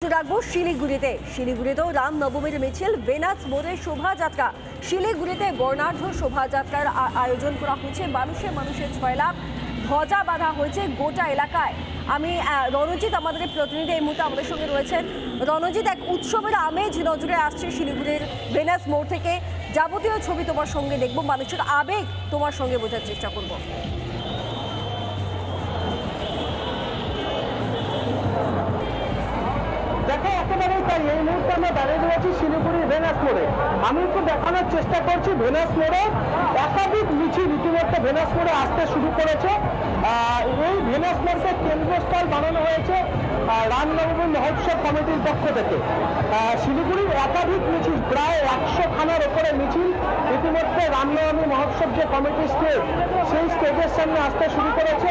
রাখবো শিলিগুড়িতেও রামনবমীর মিছিল ভেনাস মোড়ে শোভাযাত্রা। শিলিগুড়িতে বর্ণাঢ্য শোভাযাত্রার আয়োজন করা হয়েছে। মানুষের ছয়লাভ ধ্বজা বাঁধা হয়েছে গোটা এলাকায়। আমি রণজিৎ, আমাদের প্রতিনিধি এই মুহূর্তে আমাদের সঙ্গে রয়েছেন। রণজিৎ, এক উৎসবের আমেজ নজরে আসছে শিলিগুড়ির ভেনাস মোড় থেকে। যাবতীয় ছবি তোমার সঙ্গে দেখবো, মানুষের আবেগ তোমার সঙ্গে বোঝার চেষ্টা করবো। দেখো, একেবারেই তাই। এই মুহূর্তে আমরা দাঁড়িয়ে রয়েছি শিলিগুড়ির ভেনাস মোড়ে। আমি একটু দেখানোর চেষ্টা করছি ভেনাস মোড়ে একাধিক মিছিল ইতিমধ্যে ভেনাস মোড়ে আসতে শুরু করেছে। এই ভেনাস মোড়কে কেন্দ্রস্থল বানানো হয়েছে রামনবমী মহোৎসব কমিটির পক্ষ থেকে। শিলিগুড়ির একাধিক মিছিল, প্রায় 100 খানার ওপরে মিছিল ইতিমধ্যে রামনবমী মহোৎসব যে কমিটির স্টেজ, সেই স্টেজের সামনে আসতে শুরু করেছে।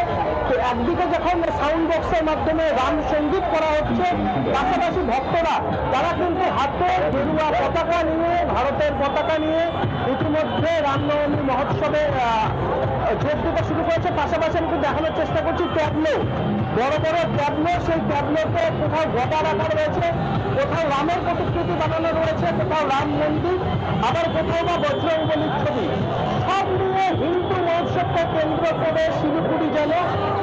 তো একদিকে যখন সাউন্ড বক্সের মাধ্যমে রাম সঙ্গীত করা হচ্ছে, পাশাপাশি ভক্তরা তারা কিন্তু হাতে গেরুয়া পতাকা নিয়ে, ভারতের পতাকা নিয়ে ইতিমধ্যে রামনবমী মহোৎসবে যোগ দিতে শুরু করেছে। পাশাপাশি আমি দেখানোর চেষ্টা করছি ট্যাবলো, বড় বড় ট্যাবলো। সেই ট্যাবলোতে কোথাও গদা রাখা রয়েছে, কোথাও রামের প্রতিকৃতি বানানো রয়েছে, কোথাও রাম মন্দির, আবার কোথাও বা বজরঙ্গবলীর ছবি। সব নিয়ে হিন্দু মহোৎসবকে কেন্দ্র করে শিলিগুড়ি যেন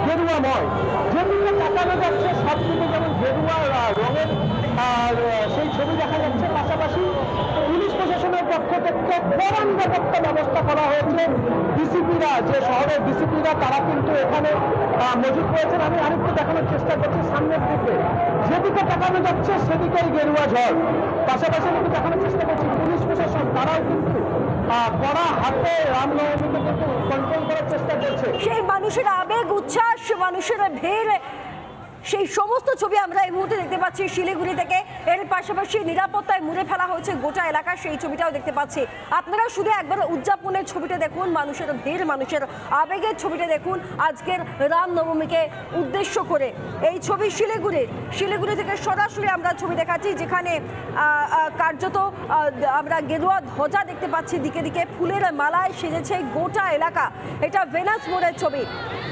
গেরুয়াময়। যেদিকে তাকানো যাচ্ছে সবদিকে যেমন গেরুয়া রঙের সেই ছবি দেখা যাচ্ছে। পাশাপাশি পুলিশ প্রশাসনের পক্ষ থেকে কড়া নিরাপত্তা ব্যবস্থা করা হয়েছে। ডিসিপিরা, যে শহরের ডিসিপিরা, তারা কিন্তু এখানে মজুদ রয়েছেন। আমি আরেকটু দেখানোর চেষ্টা করছি সামনের দিকে, যেদিকে তাকানো যাচ্ছে সেদিকেই গেরুয়া ঝড়। পাশাপাশি আমি দেখানোর চেষ্টা করছি পুলিশ প্রশাসন, তারাও কিন্তু কড়া হাতে রামনবমীকে কিন্তু কন্ট্রোল করার চেষ্টা করছে। সেই মানুষের আবেগ, উচ্ছ্বাস, মানুষের ভিড়, সেই সমস্ত ছবি আমরা এই মুহূর্তে দেখতে পাচ্ছি শিলিগুড়ি থেকে। এর পাশাপাশি নিরাপত্তায় মুড়ে ফেলা হয়েছে গোটা এলাকা, সেই ছবিটাও দেখতে পাচ্ছি। আপনারা শুধু একবার উদযাপনের ছবিটা দেখুন, মানুষের ভিড়, মানুষের আবেগের ছবিটা দেখুন আজকের রামনবমীকে উদ্দেশ্য করে। এই ছবি শিলিগুড়ি থেকে সরাসরি আমরা ছবি দেখাচ্ছি, যেখানে কার্যত আমরা গেরুয়া ধ্বজা দেখতে পাচ্ছি, দিকে দিকে ফুলের মালায় সেজেছে গোটা এলাকা। এটা ভেনাস মোড়ের ছবি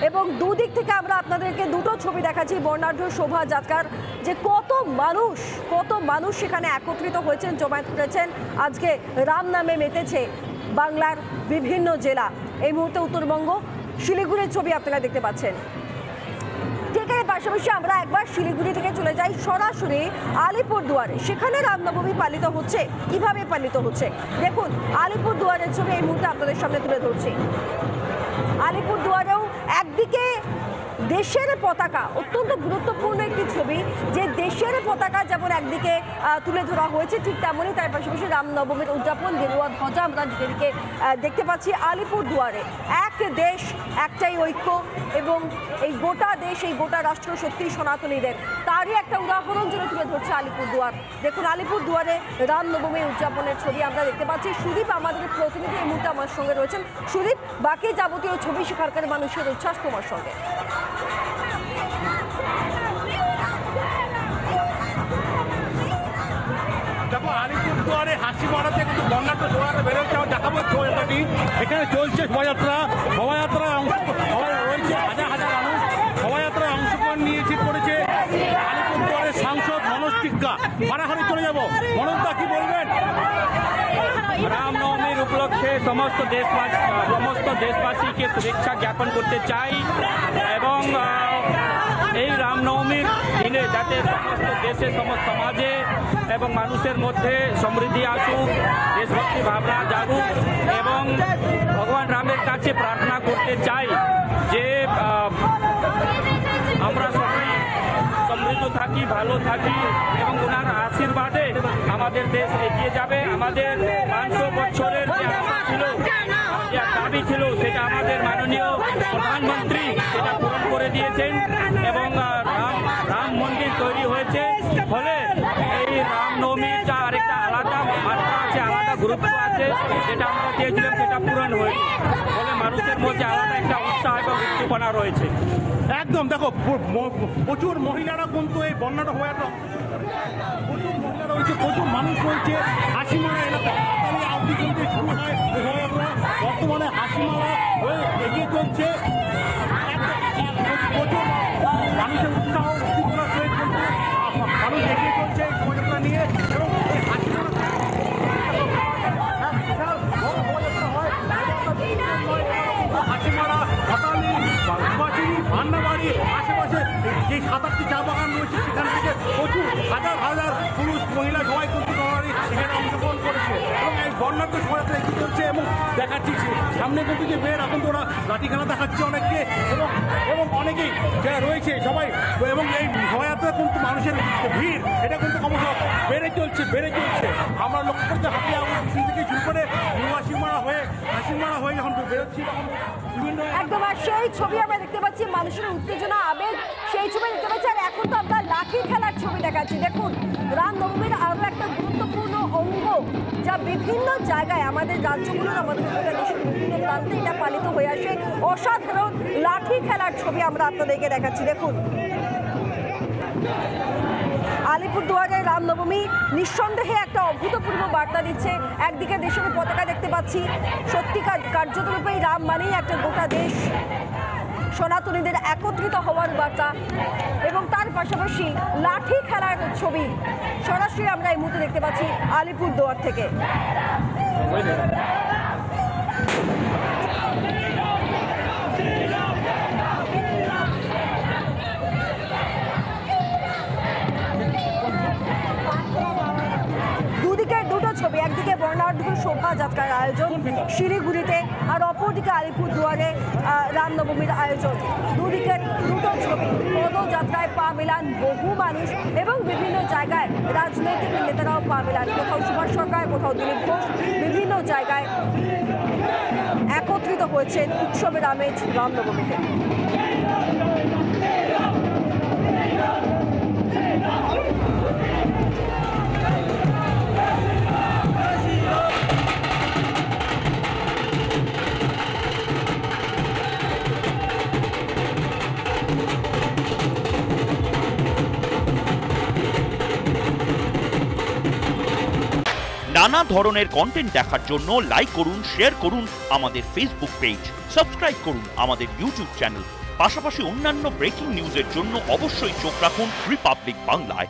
এবং দুদিক থেকে আমরা আপনাদেরকে দুটো ছবি দেখাচ্ছি বর্ণাঢ্য শোভাযাত্রার, যে কত মানুষ সেখানে একত্রিত হয়েছেন, জমায়েত করেছেন। আজকে রাম নামে মেতেছে বাংলার বিভিন্ন জেলা। এই মুহূর্তে উত্তরবঙ্গ শিলিগুড়ির ছবি আপনারা দেখতে পাচ্ছেন। ঠিক এর পাশাপাশি আমরা একবার শিলিগুড়ি থেকে চলে যাই সরাসরি আলিপুরদুয়ারে। সেখানে রামনবমী পালিত হচ্ছে। কিভাবে পালিত হচ্ছে দেখুন, আলিপুরদুয়ারের ছবি এই মুহূর্তে আপনাদের সামনে তুলে ধরছি। আলিপুরদুয়ারেও একদিকে দেশের পতাকা, অত্যন্ত গুরুত্বপূর্ণ একটি ছবি, যে দেশের পতাকা যেমন একদিকে তুলে ধরা হয়েছে, ঠিক তেমনই তার পাশাপাশি রামনবমীর উদযাপন, গেরুয়া ধ্বজা আমরা দিকে দেখতে পাচ্ছি আলিপুরদুয়ারে। এক দেশ একটাই ঐক্য, এবং এই গোটা দেশ, এই গোটা রাষ্ট্র সত্যি সনাতনীদের, তারই একটা উদাহরণ যেন তুলে ধরছে আলিপুরদুয়ার। দেখুন আলিপুরদুয়ারে রামনবমী উদযাপনের ছবি আমরা দেখতে পাচ্ছি। সুদীপ, আমাদের প্রতিনিধি এই মুহূর্তে আমার সঙ্গে রয়েছেন। সুদীপ, বাকি যাবতীয় ছবি সেখানকার মানুষের উচ্ছ্বাস তোমার সঙ্গে। দেখো, আলিপুরদুয়ারে হাসিমারাতে কিন্তু বর্ণাঢ্য শোভাযাত্রা বেরোচ্ছে। দেখাবো শোভাযাত্রাটি, এখানে চলছে শোভাযাত্রায় রয়েছে হাজার হাজার মানুষ। শোভাযাত্রায় অংশগ্রহণ করেছে আলিপুরদুয়ারের সাংসদ মনোজ টিগ্গা। হারাহারি চলে যাবো। মনোজদা, কি বলবেন? রামনবমীর উপলক্ষে সমস্ত দেশবাসীকে শুভেচ্ছা জ্ঞাপন করতে চাই, এবং এই রামনবমীর দিনে যাতে সমস্ত দেশে, সমস্ত সমাজে এবং মানুষের মধ্যে সমৃদ্ধি আসুক, দেশভক্তি ভাবনা জাগুক, এবং ভগবান রামের কাছে প্রার্থনা করতে চাই যে আমরা সবাই সমৃদ্ধ থাকি, ভালো থাকি, এবং ওনার আশীর্বাদে আমাদের দেশ এগিয়ে যাবে। আমাদের 500 বছরের যে আশা ছিল, যে দাবি ছিল, সেটা আমাদের মাননীয় প্রধানমন্ত্রী সেটা পূরণ করে দিয়েছেন, এবং রাম মন্দির তৈরি হয়েছে। ফলে এই রামনবমীটা আরেকটা আলাদা মাত্রা আছে, আলাদা গুরুত্ব আছে, যেটা আমরা চেয়েছিলাম সেটা পূরণ হয়েছে। ফলে মানুষের মধ্যে আলাদা একটা উৎসাহ এবং উদ্দীপনা রয়েছে। একদম। দেখো, প্রচুর মহিলারা কিন্তু এই বর্ণাঢ্য শোভাযাত্রা, প্রচুর মহিলা রয়েছে, প্রচুর মানুষ রয়েছে। হাসিমারা এলাকা শুরু হয় শোভাযাত্রা, বর্তমানে হাসিমারা হয়ে এগিয়ে চলছে। প্রচুর মানুষের উৎসাহ উদ্দীপনা রয়েছে, মানুষ এগিয়ে চলছে। দেখাচ্ছি সামনে কিন্তু যে মেয়ের এখন তো ওরা লাঠি খেলা দেখাচ্ছে অনেককে এবং এবং অনেকেই যারা রয়েছে সবাই এবং এই শোভাযাত্রা কিন্তু মানুষের ভিড় এটা কিন্তু ক্রমশ বেড়ে চলছে আমরা লক্ষ্য করতে হাতে থেকে শুরু করে হাসিমারা হয়ে যখন বেরোচ্ছি তখন বিভিন্ন একদম আর সেই ছবি আমরা দেখতে পাচ্ছি মানুষের উত্তেজনা আবেগ সেই ছবি দেখতে পাচ্ছি আর এখন তো আমরা লাঠি খেলার ছবি দেখাচ্ছি দেখুন রামনবমীর আরো একটা গুরুত্বপূর্ণ অঙ্গ যা বিভিন্ন জায়গায় আমাদের রাজ্যগুলোর আমাদের দেশের বিভিন্ন প্রান্তে এটা পালিত হয়ে আসে অসাধারণ লাঠি খেলার ছবি আমরা আপনাদেরকে দেখাচ্ছি দেখুন আলিপুরদুয়ারে রামনবমী নিঃসন্দেহে একটা অভূতপূর্ব বার্তা দিচ্ছে একদিকে দেশের পতাকা দেখতে পাচ্ছি সত্যিকার কার্যতরূপেই রাম মানেই একটা গোটা দেশ সনাতনীদের একত্রিত হওয়ার বার্তা এবং তার পাশাপাশি লাঠি খেলার ছবি সরাসরি আমরা এই মুহূর্তে দেখতে পাচ্ছি আলিপুরদুয়ার থেকে দুটো ছবি একদিকে বর্ণাঢ্য শোভাযাত্রার আয়োজন শিলিগুড়িতে আর অপরদিকে আলিপুরদুয়ারে রামনবমীর আয়োজন দুদিকের দুটো ছবি পদযাত্রায় পা মেলান বহু মানুষ এবং বিভিন্ন জায়গায় রাজনৈতিক নেতারাও পা মেলান কোথাও সুভাষ সরকার কোথাও দিলীপ ঘোষ বিভিন্ন জায়গায় একত্রিত হয়েছেন উৎসবের আমেজ রামনবমীতে নানা ধরনের কন্টেন্ট দেখার জন্য লাইক করুন শেয়ার করুন আমাদের ফেসবুক পেজ সাবস্ক্রাইব করুন আমাদের ইউটিউব চ্যানেল পাশাপাশি অন্যান্য ব্রেকিং নিউজের জন্য অবশ্যই চোখ রাখুন রিপাবলিক বাংলায়।